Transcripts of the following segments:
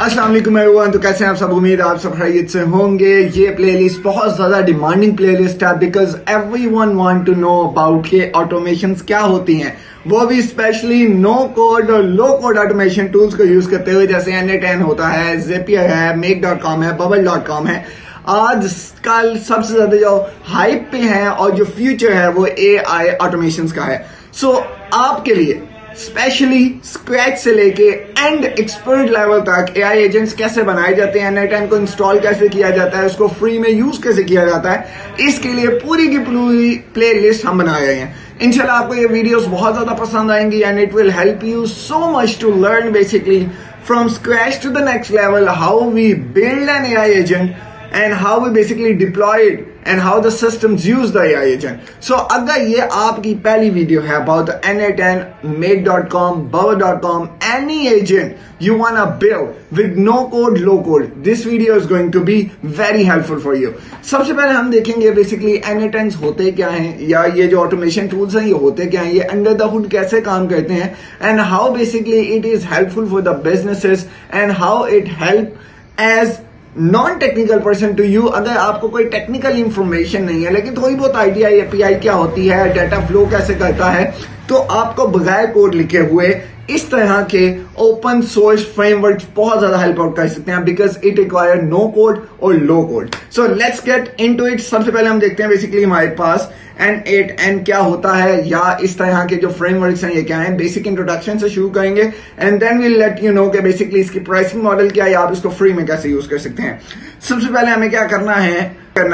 अस्सलाम वालेकुम एवरीवन। तो कैसे हैं आप सब? उम्मीद है आप सब खैरियत से होंगे। ये प्लेलिस्ट बहुत ज्यादा डिमांडिंग प्लेलिस्ट है because everyone want to know about के ऑटोमेशंस क्या होती हैं, वो भी स्पेशली नो कोड और लो कोड ऑटोमेशन टूल्स को यूज करते हुए, जैसे N8N होता है, Zapier है, Make.com है, Bubble.com है। आज कल सबसे ज्यादा जो हाइप पे है और जो फ्यूचर है वो AI ऑटोमेशंस का है। सो आपके लिए स्पेशली स्क्रैच से लेके एंड एक्सपर्ट लेवल तक एआई एजेंट्स कैसे बनाए जाते हैं, N8N को इंस्टॉल कैसे किया जाता है, उसको फ्री में यूज कैसे किया जाता है, इसके लिए पूरी की पूरी प्ले लिस्ट हम बनाए गए हैं। इंशाल्लाह आपको ये वीडियोस बहुत ज्यादा पसंद आएंगी and it will help you so much to learn basically from scratch to the next level how we build an AI agent and how we basically deploy it and how the systems use the AI agent. So अगर ये आपकी पहली video है about the N8N, Make.com, Bubble.com, any agent you wanna build with no code, low code, this video is going to be very helpful for you. सबसे पहले हम देखेंगे basically N8Ns होते क्या हैं, या ये जो automation tools हैं ये होते क्या हैं, ये under the hood कैसे काम करते हैं, and how basically it is helpful for the businesses and how it help as non technical person to you. अगर आपको कोई टेक्निकल इंफॉर्मेशन नहीं है लेकिन थोड़ी बहुत आइडिया एपीआई क्या होती है, डाटा फ्लो कैसे करता है, तो आपको बगैर कोड लिखे हुए इस तरह के ओपन सोर्स फ्रेमवर्क्स बहुत ज्यादा हेल्प आउट कर सकते हैं because it require no code और low code. So let's get into it. सबसे पहले हम देखते हैं बेसिकली हमारे पास N8N क्या होता है, या इस तरह के जो फ्रेमवर्क्स हैं ये क्या हैं। बेसिक इंट्रोडक्शन से शुरू करेंगे and then will let you know कि बेसिकली इसकी प्राइसिंग मॉडल क्या है, आप इसको फ्री में कैसे यूज कर सकते हैं। सबसे पहले हमें क्या करना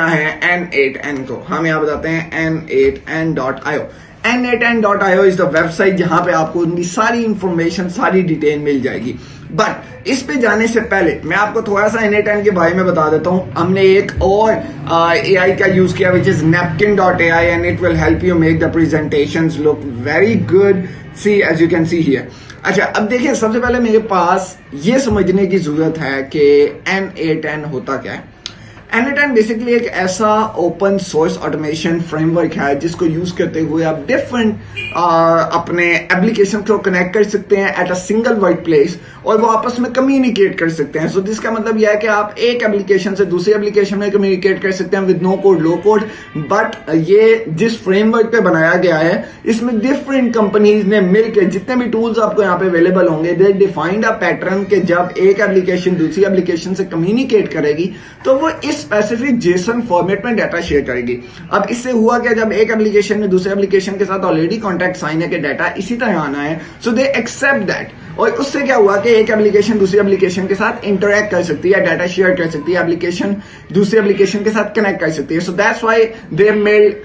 है N8N को हम यहाँ बताते हैं N8N.io। N8N.io is the website जहां पे आपको उनकी सारी इंफॉर्मेशन, सारी डिटेल मिल जाएगी। बट इस पे जाने से पहले मैं आपको थोड़ा सा N8N के बारे में बता देता हूं। हमने एक और AI का यूज किया which is Napkin.ai and it will help you make the presentations look very good, see as you can see here. अच्छा, अब देखिए सबसे पहले मेरे पास ये समझने की जरूरत है कि N8N होता क्या है। N8N बेसिकली एक ऐसा ओपन सोर्स ऑटोमेशन फ्रेमवर्क है जिसको यूज करते हुए आप डिफरेंट अपने एप्लीकेशन को कनेक्ट कर सकते हैं eight a single work place और वो आपस में कम्युनिकेट कर सकते हैं। सो जिसका मतलब यह है कि आप एक एप्लीकेशन से दूसरी एप्लीकेशन में कम्युनिकेट कर सकते हैं with no code, low code. But ये जिस फ्रेमवर्क पे बनाया गया है इसमें डिफरेंट कंपनीज ने मिलकर जितने भी टूल्स आपको यहाँ पे अवेलेबल होंगे, दे डिफाइंड अ पैटर्न के जब एक एप्लीकेशन दूसरी एप्लीकेशन से कम्युनिकेट करेगी तो वो इस स्पेसिफिक जेसन फॉर्मेट में डाटा शेयर करेगी। अब इससे हुआ क्या, जब एक एप्लीकेशन ने दूसरे एप्लीकेशन के साथ ऑलरेडी कॉन्ट्रैक्ट साइन है कि डाटा इसी तरह आना है, सो दे एक्सेप्ट दैट। और उससे क्या हुआ कि एक एप्लीकेशन दूसरी एप्लीकेशन के साथ इंटरैक्ट कर सकती है, डाटा शेयर कर सकती है, एप्लीकेशन दूसरी एप्लीकेशन के साथ कनेक्ट कर सकती है। So that's why they made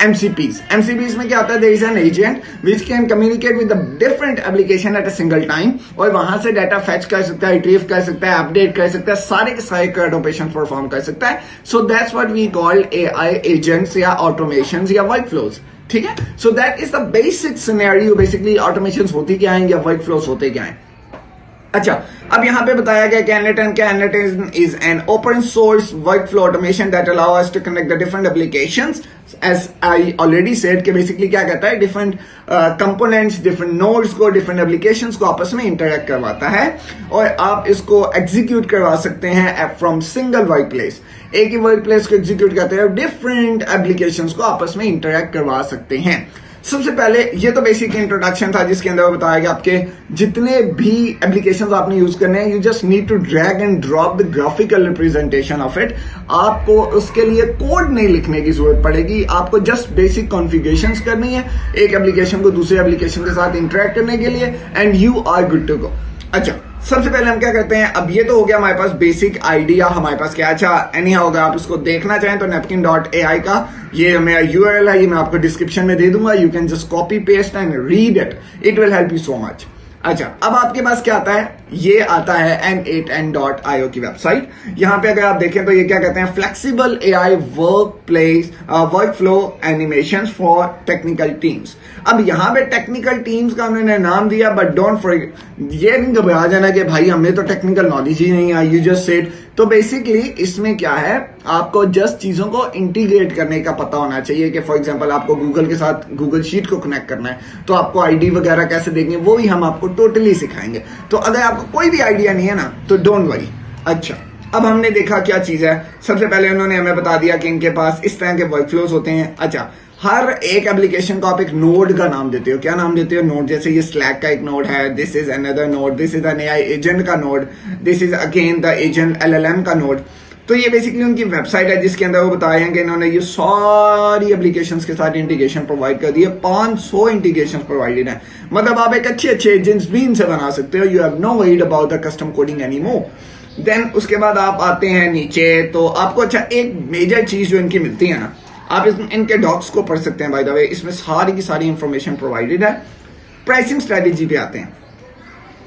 MCPs। MCPs में क्या होता है, there is an agent which can communicate with different application at a single time और वहां से डाटा फेच कर सकता है, रिट्रीव कर सकता है, अपडेट कर सकता है, सारे के सारे क्रेड ऑपरेशन परफॉर्म कर सकता है। So that's what we call AI agents या ऑटोमेशन या वर्क फ्लोज। ठीक है, so that is the basic scenario. Basically automation होती क्या है या वर्क फ्लोज होते क्या है। अच्छा, अब यहां पे बताया गया कि N8N is an open source workflow automation that allow us to connect the different applications as I already said कि basically क्या कहता है, different components, different nodes को, different applications को आपस में interact करवाता है और आप इसको execute करवा सकते हैं from single workplace। एक ही वर्कप्लेस को एग्जीक्यूट करते हैं, डिफरेंट एप्लीकेशंस को आपस में इंटरैक्ट करवा सकते हैं। सबसे पहले ये तो बेसिक इंट्रोडक्शन था जिसके अंदर बताया गया आपके जितने भी एप्लीकेशंस आपने यूज करने हैं, you just need to drag and drop the graphical representation of it. आपको उसके लिए कोड नहीं लिखने की जरूरत पड़ेगी, आपको जस्ट बेसिक कॉन्फ़िगरेशंस करनी है एक एप्लीकेशन को दूसरे एप्लीकेशन के साथ इंटरैक्ट करने के लिए and you are good to go. अच्छा, सबसे पहले हम क्या करते हैं, अब ये तो हो गया हमारे पास बेसिक आइडिया, हमारे पास क्या। अच्छा, एनी होगा आप इसको देखना चाहें तो Napkin.ai का ये मेरा URL है, ये मैं आपको डिस्क्रिप्शन में दे दूंगा। You can just copy paste and read it, it will help you so much. अच्छा, अब आपके पास क्या आता है, ये आता है N8N.io की वेबसाइट। यहां पे अगर आप देखें तो ये क्या कहते हैं, flexible AI work flow animation for technical teams. अब यहां पे टेक्निकल टीम्स का उन्होंने नाम दिया, बट डोंट फॉरगेट, ये नहीं घबरा जाना कि भाई हमें तो टेक्निकल नॉलेज ही नहीं है। यू जस्ट सेड तो बेसिकली इसमें क्या है, आपको जस्ट चीजों को इंटीग्रेट करने का पता होना चाहिए कि फॉर एग्जांपल आपको गूगल के साथ गूगल शीट को कनेक्ट करना है, तो आपको आईडी वगैरह कैसे देंगे वो भी हम आपको टोटली सिखाएंगे। तो अगर आपको कोई भी आइडिया नहीं है ना तो डोंट वरी। अच्छा, अब हमने देखा क्या चीज है। सबसे पहले उन्होंने हमें बता दिया कि इनके पास इस तरह के वर्कफ्लोज होते हैं। अच्छा, हर एक एप्लीकेशन को आप एक नोड का नाम देते हो। क्या नाम देते हो? नोड। जैसे ये स्लैक का एक नोड है, this is another node, this is an AI agent का node, this is again the agent LLM का नोड। तो ये बेसिकली उनकी वेबसाइट है जिसके अंदर वो बताए हैं कि इन्होंने ये सारी एप्लीकेशंस के साथ इंटीग्रेशन प्रोवाइड कर दी है। 500 इंटीग्रेशन प्रोवाइडेड है। मतलब आप एक अच्छे एजेंट्स भी इनसे बना सकते हो। You have no worried about the custom coding any more. Then उसके बाद आप आते हैं नीचे, तो आपको अच्छा एक मेजर चीज जो इनकी मिलती है ना, आप इनके डॉक्स को पढ़ सकते हैं। बाय द वे इसमें सारी की सारी इंफॉर्मेशन प्रोवाइडेड है। प्राइसिंग स्ट्रेटेजी पे आते हैं।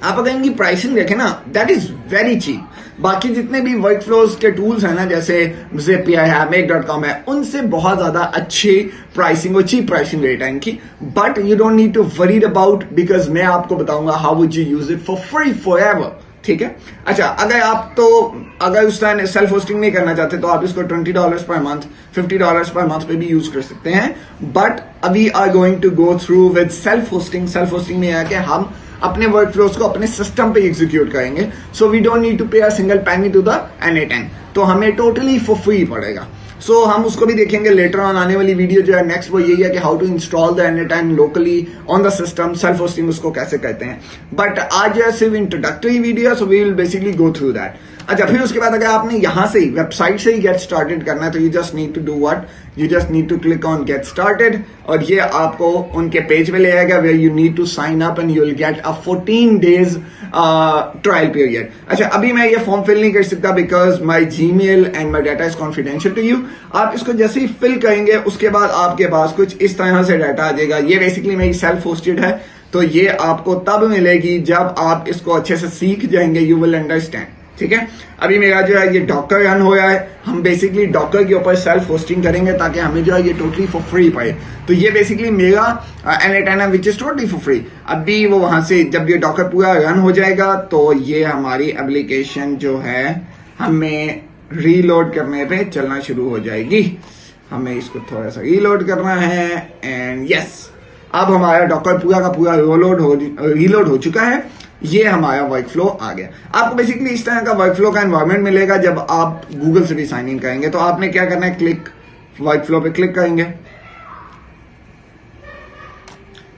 आप अगर इनकी प्राइसिंग देखें ना, दैट इज वेरी चीप। बाकी जितने भी वर्कफ्लोज के टूल्स हैं ना, जैसे Zapier है, Make.com है, उनसे बहुत ज्यादा अच्छी प्राइसिंग और चीप प्राइसिंग रेट है इनकी। But you don't need to worried about, because मैं आपको बताऊंगा how would you use it for free for ever. ठीक है। अच्छा, अगर उस टाइम सेल्फ होस्टिंग नहीं करना चाहते तो आप इसको $20 पर मंथ, $50 पर मंथ पे भी यूज कर सकते हैं। बट अभी are going to go through with self hosting. Self hosting में है कि हम अपने वर्कफ्लोज को अपने सिस्टम पे एग्जीक्यूट करेंगे। So we don't need to pay a single penny to the NA10। तो हमें टोटली फॉर फ्री पड़ेगा। सो हम उसको भी देखेंगे लेटर ऑन। आने वाली वीडियो जो है नेक्स्ट वो यही है कि how to install the NA10 locally on the system, self hosting उसको कैसे करते हैं। बट आज जो है सिर्फ introductory video, so we will basically go through that. अच्छा, फिर उसके बाद अगर आपने यहां से ही वेबसाइट से ही गेट स्टार्टेड करना है तो you just need to do what, you just need to click on get started, और ये आपको उनके पेज पे ले आएगा where you need to sign up and you will get a 14 days trial period. अच्छा, अभी मैं ये फॉर्म फिल नहीं कर सकता because my Gmail and my data is confidential to you. आप इसको जैसे ही फिल करेंगे उसके बाद आपके पास कुछ इस तरह से डाटा आ जाएगा। ये बेसिकली मेरी सेल्फ होस्टेड है, तो ये आपको तब मिलेगी जब आप इसको अच्छे से सीख जाएंगे। You will understand. ठीक है। अभी मेरा जो है ये डॉकर रन हो रहा है। हम बेसिकली डॉकर के ऊपर सेल्फ होस्टिंग करेंगे ताकि हमें जो है ये टोटली फॉर फ्री पड़े। तो ये बेसिकली मेरा NA10 है which is totally for free. अभी वो वहां से जब ये डॉकर पूरा रन हो जाएगा तो ये हमारी एप्लीकेशन जो है हमें रीलोड करने पे चलना शुरू हो जाएगी। हमें इसको थोड़ा सा रीलोड करना है एंड यस, अब हमारा डॉकर पूरा का पूरा रीलोड हो चुका है। ये हमारा वर्कफ्लो आ गया। आपको बेसिकली इस तरह का वर्कफ्लो का एनवायरनमेंट मिलेगा जब आप गूगल से भी साइन इन करेंगे। तो आपने क्या करना है, क्लिक वर्कफ्लो पे क्लिक करेंगे,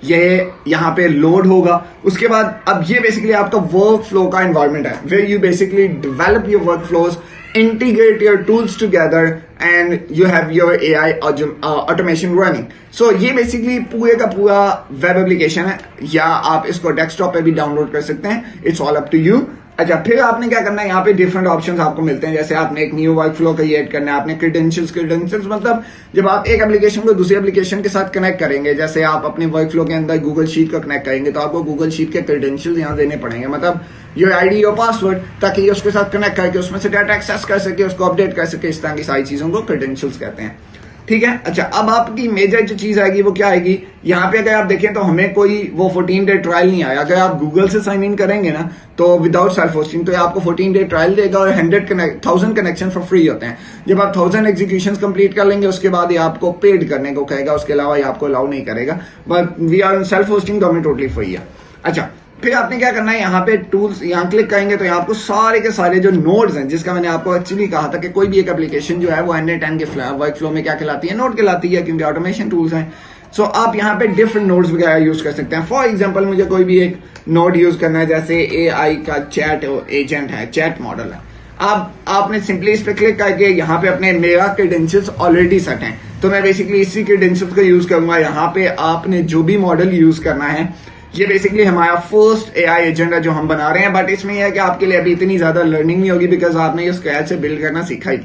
ये यहां पे लोड होगा। उसके बाद अब ये बेसिकली आपका वर्कफ्लो का एनवायरनमेंट है where you basically develop your workflows, integrate your tools together and you have your AI automation running. So ये basically पूरे का पूरा वेब एप्लीकेशन है, या आप इसको डेस्कटॉप पे भी डाउनलोड कर सकते हैं। It's all up to you. अच्छा, फिर आपने क्या करना है, यहाँ पे डिफरेंट ऑप्शंस आपको मिलते हैं। जैसे आपने एक न्यू वर्कफ्लो क्रिएट करना है, आपने क्रेडेंशियल्स मतलब जब आप एक एप्लीकेशन को दूसरी एप्लीकेशन के साथ कनेक्ट करेंगे, जैसे आप अपने वर्कफ्लो के अंदर गूगल शीट को कनेक्ट करेंगे तो आपको गूगल शीट के क्रेडेंशियल्स यहाँ देने पड़ेंगे, मतलब योर आईडी योर पासवर्ड, ताकि ये उसके साथ कनेक्ट करके उसमें से डाटा एक्सेस कर सके, उसको अपडेट कर सके। इस तरह की सारी चीजों को क्रेडेंशियल्स कहते हैं। ठीक है। अच्छा, अब आपकी मेजर जो चीज आएगी वो क्या आएगी, यहाँ पे अगर आप देखें तो हमें कोई वो 14 डे ट्रायल नहीं आया। अगर आप गूगल से साइन इन करेंगे ना तो विदाउट सेल्फ होस्टिंग, तो ये आपको 14 डे ट्रायल देगा और 1000 कनेक्शन फॉर फ्री होते हैं। जब आप 1000 एग्जीक्यूशन कंप्लीट कर लेंगे उसके बाद ये आपको पेड करने को कहेगा, उसके अलावा ये आपको अलाउ नहीं करेगा। But we are self hosting तो हमें टोटली फ्री है। अच्छा, फिर आपने क्या करना है, यहाँ पे टूल्स यहाँ क्लिक करेंगे तो यहाँ आपको सारे के सारे जो नोड्स हैं, जिसका मैंने आपको एक्चुअली कहा था कि कोई भी एक एप्लीकेशन जो है वो NA10 के वर्कफ्लो में क्या कहलाती है, नोड कहलाती है, क्योंकि ऑटोमेशन टूल्स हैं। सो आप यहाँ पे डिफरेंट नोड्स वगैरह यूज कर सकते हैं। फॉर एग्जांपल मुझे कोई भी एक नोड यूज करना है, जैसे AI का चैट एजेंट है, चैट मॉडल है। आपने सिंपली इस पे क्लिक करके यहाँ पे अपने मेरा क्रेडेंशियल्स ऑलरेडी सेट हैं, तो मैं बेसिकली इसी क्रेडेंशियल्स को यूज करूंगा। यहाँ पे आपने जो भी मॉडल यूज करना है, ये बेसिकली हमारा फर्स्ट AI एजेंट है जो हम बना रहे हैं। बट इसमें यह है कि आपके लिए अभी इतनी ज्यादा लर्निंग नहीं होगी बिकॉज आपने ये स्क्रैच से बिल्ड करना सीखा ही।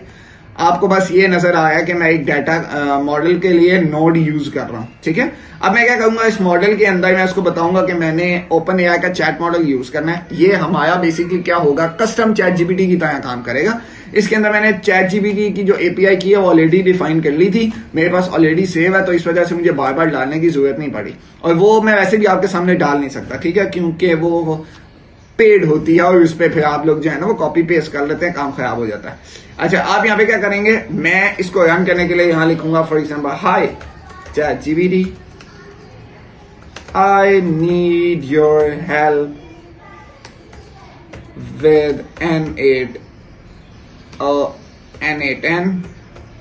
आपको बस ये नजर आया कि मैं एक डाटा मॉडल के लिए नोड यूज कर रहा हूं। ठीक है। अब मैं क्या करूंगा, इस मॉडल के अंदर मैं उसको बताऊंगा कि मैंने ओपन AI का चैट मॉडल यूज करना है। ये हमारा बेसिकली क्या होगा, कस्टम चैट GPT की तरह काम करेगा। इसके अंदर मैंने चैट GPT की जो API की है वो ऑलरेडी डिफाइन कर ली थी, मेरे पास ऑलरेडी सेव है, तो इस वजह से मुझे बार बार डालने की जरूरत नहीं पड़ी। और वो मैं वैसे भी आपके सामने डाल नहीं सकता, ठीक है, क्योंकि वो पेड होती है और उस पर फिर आप लोग जो है ना वो कॉपी पेस्ट कर लेते हैं, काम खराब हो जाता है। अच्छा, आप यहाँ पे क्या करेंगे, मैं इसको रन करने के लिए यहाँ लिखूंगा for example high ChatGPT, I need your help with N8N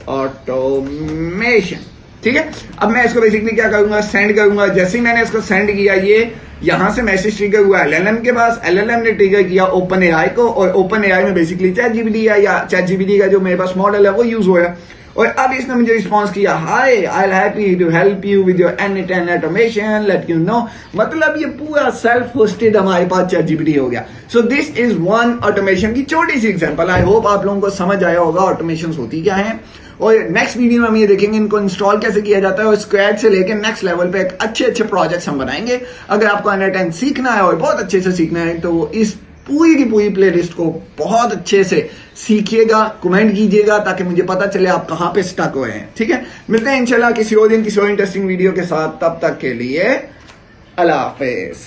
automation. ठीक है, अब मैं इसको बेसिकली क्या करूंगा, सेंड करूंगा। जैसे ही मैंने इसको सेंड किया, ये यहां से मैसेज ट्रिगर हुआ LLM के पास, LLM ने ट्रिगर किया OpenAI को, और OpenAI में बेसिकली ChatGPT है, या ChatGPT का जो मेरे पास मॉडल है वो यूज हो रहा। और अब इसने मुझे रिस्पॉन्स किया, hi I happy to help you with your N8N automation, let you know. मतलब ये पूरा सेल्फ होस्टेड हमारे पास ChatGPT हो गया। So this is one automation की छोटी सी एग्जांपल। आई होप आप लोगों को समझ आया होगा ऑटोमेशन होती क्या है। और नेक्स्ट वीडियो में हम ये देखेंगे इनको इंस्टॉल कैसे किया जाता है, और स्क्रैच से लेकर नेक्स्ट लेवल पे एक अच्छे प्रोजेक्ट्स हम बनाएंगे। अगर आपको N8N सीखना है और बहुत अच्छे से सीखना है तो इस पूरी की पूरी प्लेलिस्ट को बहुत अच्छे से सीखिएगा, कमेंट कीजिएगा ताकि मुझे पता चले आप कहां पे स्टक हुए हैं। ठीक है, मिलते हैं इंशाल्लाह किसी और दिन किसी और इंटरेस्टिंग वीडियो के साथ। तब तक के लिए अल्लाह हाफिज।